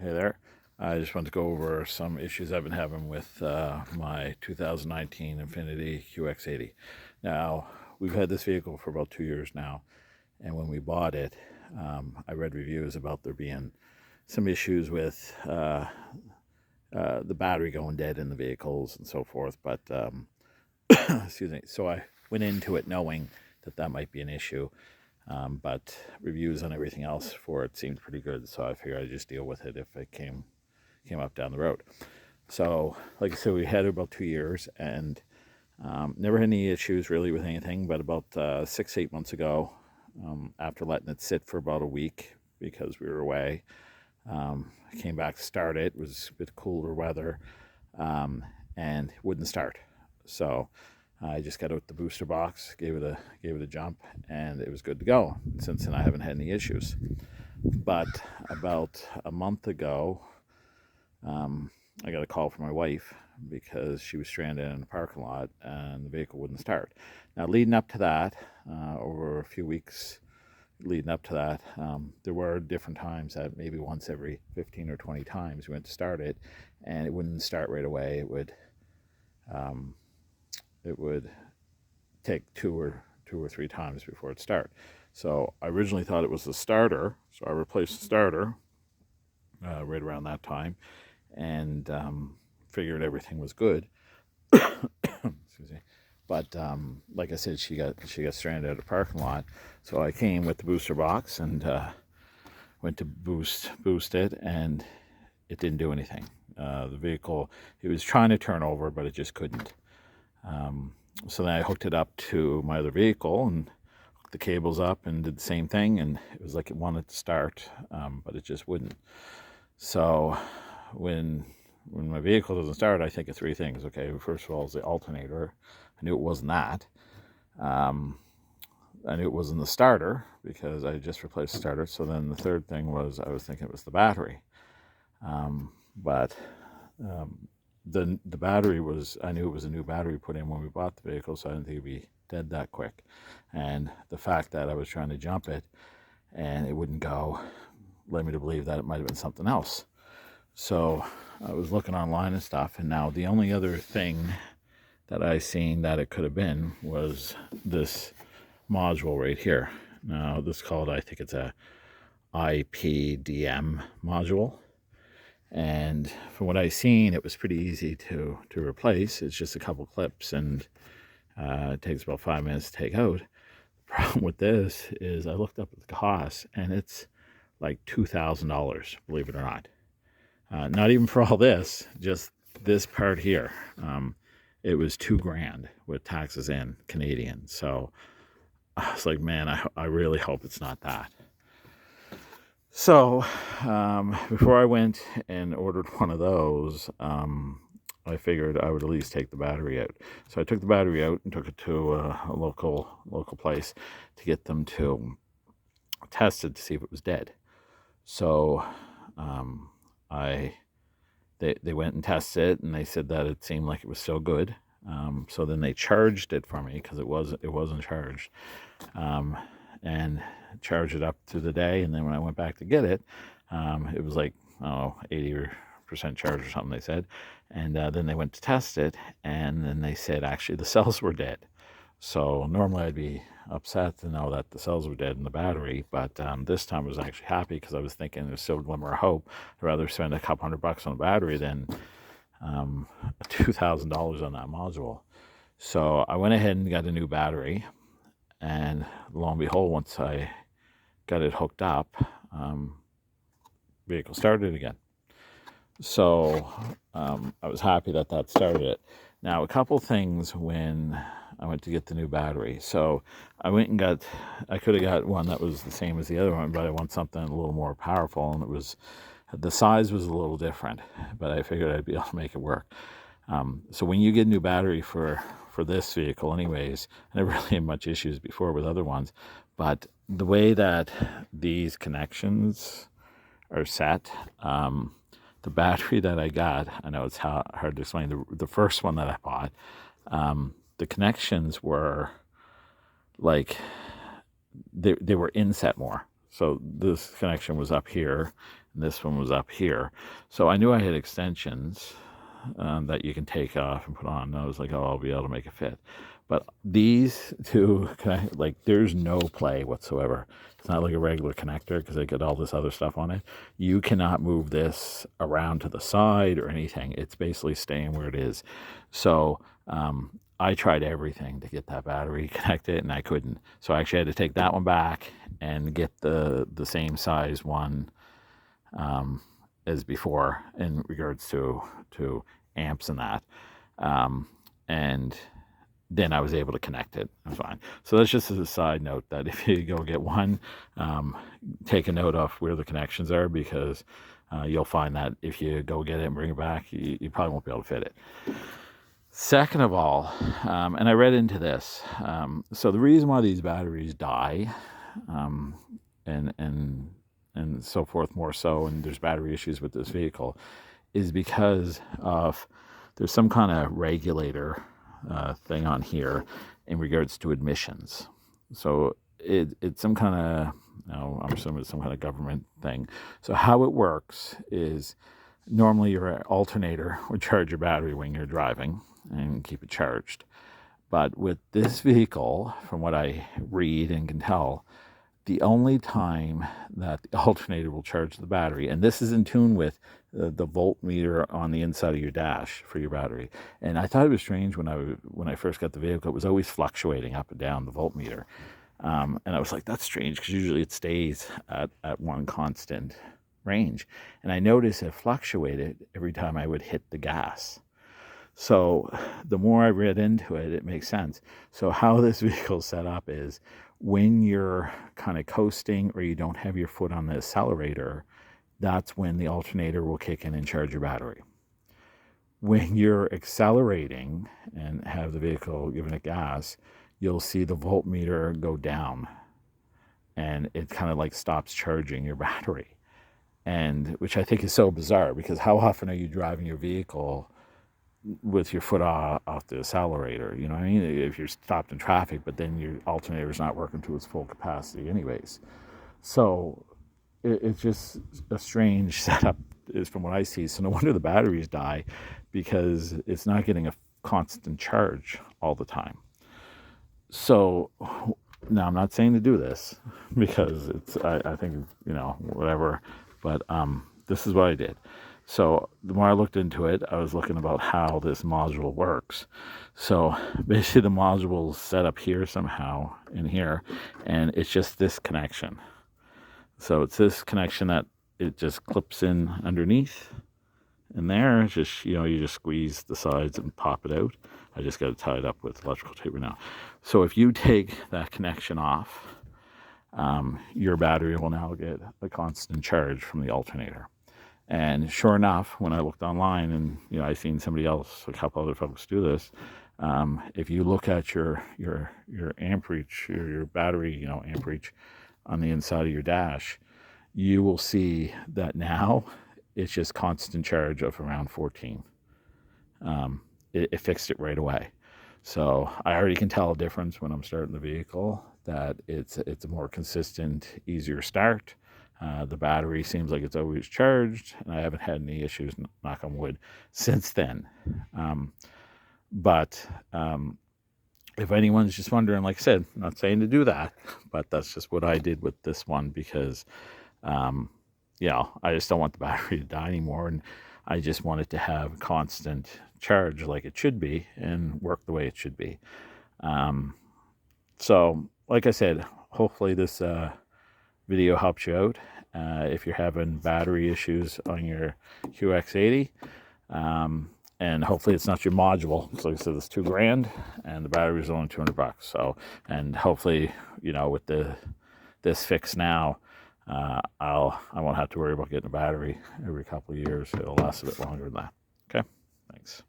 Hey there. I just want to go over some issues I've been having with my 2019 Infiniti QX80. Now, we've had this vehicle for about 2 years now, and when we bought it, I read reviews about there being some issues with the battery going dead in the vehicles and so forth. But, excuse me, so I went into it knowing that that might be an issue. But reviews on everything else for it seemed pretty good, so I figured I'd just deal with it if it came up down the road. So, like I said, we had it about 2 years and never had any issues really with anything. But about 6, 8 months ago, after letting it sit for about a week because we were away, I came back to start it. It was a bit cooler weather, and it wouldn't start. So I just got out the booster box, gave it a jump, and it was good to go. Since then, I haven't had any issues. But about a month ago, I got a call from my wife because she was stranded in a parking lot and the vehicle wouldn't start. Now, leading up to that, over a few weeks leading up to that, there were different times that maybe once every 15 or 20 times we went to start it, and it wouldn't start right away. It would take two or three times before it start. So I originally thought it was the starter, so I replaced the starter right around that time, and figured everything was good. Excuse me. But like I said, she got stranded at a parking lot, so I came with the booster box and went to boost it, and it didn't do anything. The vehicle, it was trying to turn over, but it just couldn't. So then I hooked it up to my other vehicle and hooked the cables up and did the same thing, and it was like it wanted to start, but it just wouldn't. So when my vehicle doesn't start, I think of three things. Okay, first of all is the alternator. I knew it wasn't that. I knew it wasn't the starter because I just replaced the starter. So then the third thing was I was thinking it was the battery. But the battery was, I knew it was a new battery put in when we bought the vehicle, so I didn't think it'd be dead that quick. And the fact that I was trying to jump it and it wouldn't go led me to believe that it might have been something else. So I was looking online and stuff, and now the only other thing that I seen that it could have been was this module right here. Now this is called, I think it's a IPDM module, and from what I seen, it was pretty easy to replace. It's just a couple clips, and it takes about 5 minutes to take out. The problem with this is I looked up at the cost, and it's like $2,000, believe it or not. Not even for all this, just this part here. It was $2,000 with taxes in Canadian. So I was like, man, I really hope it's not that. So before I went and ordered one of those, I figured I would at least take the battery out. So I took the battery out and took it to a local place to get them to test it to see if it was dead. So they went and tested it, and they said that it seemed like it was still good. So then they charged it for me because it wasn't charged, and charged it up to the day. And then when I went back to get it, it was like 80% charge or something, they said. And then they went to test it, and then they said actually the cells were dead. So normally I'd be upset to know that the cells were dead in the battery, but this time I was actually happy because I was thinking there's still a glimmer of hope. I'd rather spend a couple $100 on a battery than $2,000 on that module. So I went ahead and got a new battery, and lo and behold, once I got it hooked up, vehicle started again. So I was happy that started it. Now, a couple things when I went to get the new battery. So I went and I could have got one that was the same as the other one, but I want something a little more powerful, and the size was a little different, but I figured I'd be able to make it work. So when you get a new battery for this vehicle anyways, I never really had much issues before with other ones, but the way that these connections are set, the battery that I got, I know it's hard to explain, the first one that I bought, the connections were like, they were inset more. So this connection was up here, and this one was up here. So I knew I had extensions that you can take off and put on. And I was like, oh, I'll be able to make it fit. But these two, like, there's no play whatsoever. It's not like a regular connector because they get all this other stuff on it. You cannot move this around to the side or anything. It's basically staying where it is. So I tried everything to get that battery connected, and I couldn't. So I actually had to take that one back and get the same size one as before in regards to amps and that. And then I was able to connect it. It was fine. So that's just as a side note that if you go get one, take a note of where the connections are, because you'll find that if you go get it and bring it back, you probably won't be able to fit it. Second of all, and I read into this, so the reason why these batteries die, and so forth more so, and there's battery issues with this vehicle, is because of there's some kind of regulator thing on here in regards to emissions. So it's some kind of, I'm assuming it's some kind of government thing. So how it works is normally your alternator would charge your battery when you're driving and keep it charged. But with this vehicle, from what I read and can tell, the only time that the alternator will charge the battery, and this is in tune with the voltmeter on the inside of your dash for your battery. And I thought it was strange when I first got the vehicle, it was always fluctuating up and down, the voltmeter. And I was like, that's strange, because usually it stays at one constant range. And I noticed it fluctuated every time I would hit the gas. So the more I read into it, it makes sense. So how this vehicle is set up is when you're kind of coasting or you don't have your foot on the accelerator, that's when the alternator will kick in and charge your battery. When you're accelerating and have the vehicle giving it gas, you'll see the voltmeter go down, and it kind of like stops charging your battery. And which I think is so bizarre, because how often are you driving your vehicle with your foot off the accelerator? You know what I mean? If you're stopped in traffic, but then your alternator's not working to its full capacity anyways. So it's just a strange setup, is from what I see. So no wonder the batteries die, because it's not getting a constant charge all the time. So now I'm not saying to do this, because I think, whatever, but this is what I did. So the more I looked into it, I was looking about how this module works. So basically the module is set up here somehow in here, and it's just this connection. So it's this connection that it just clips in underneath, and there it's just, you just squeeze the sides and pop it out. I just got it tied up with electrical tape right now. So if you take that connection off, your battery will now get a constant charge from the alternator. And sure enough, when I looked online, and I seen somebody else, a couple other folks do this, if you look at your amperage, your battery, amperage on the inside of your dash, you will see that now it's just constant charge of around 14. It fixed it right away. So I already can tell a difference when I'm starting the vehicle, that it's a more consistent, easier start. The battery seems like it's always charged, and I haven't had any issues, knock on wood, since then. But if anyone's just wondering, like I said, I'm not saying to do that, but that's just what I did with this one, because, I just don't want the battery to die anymore, and I just want it to have constant charge like it should be and work the way it should be. So, like I said, hopefully this video helps you out if you're having battery issues on your QX80, and hopefully it's not your module. So like I said, it's $2,000 and the battery is only $200. So, and hopefully, with this fix now, I won't have to worry about getting a battery every couple of years. It'll last a bit longer than that. Okay, thanks.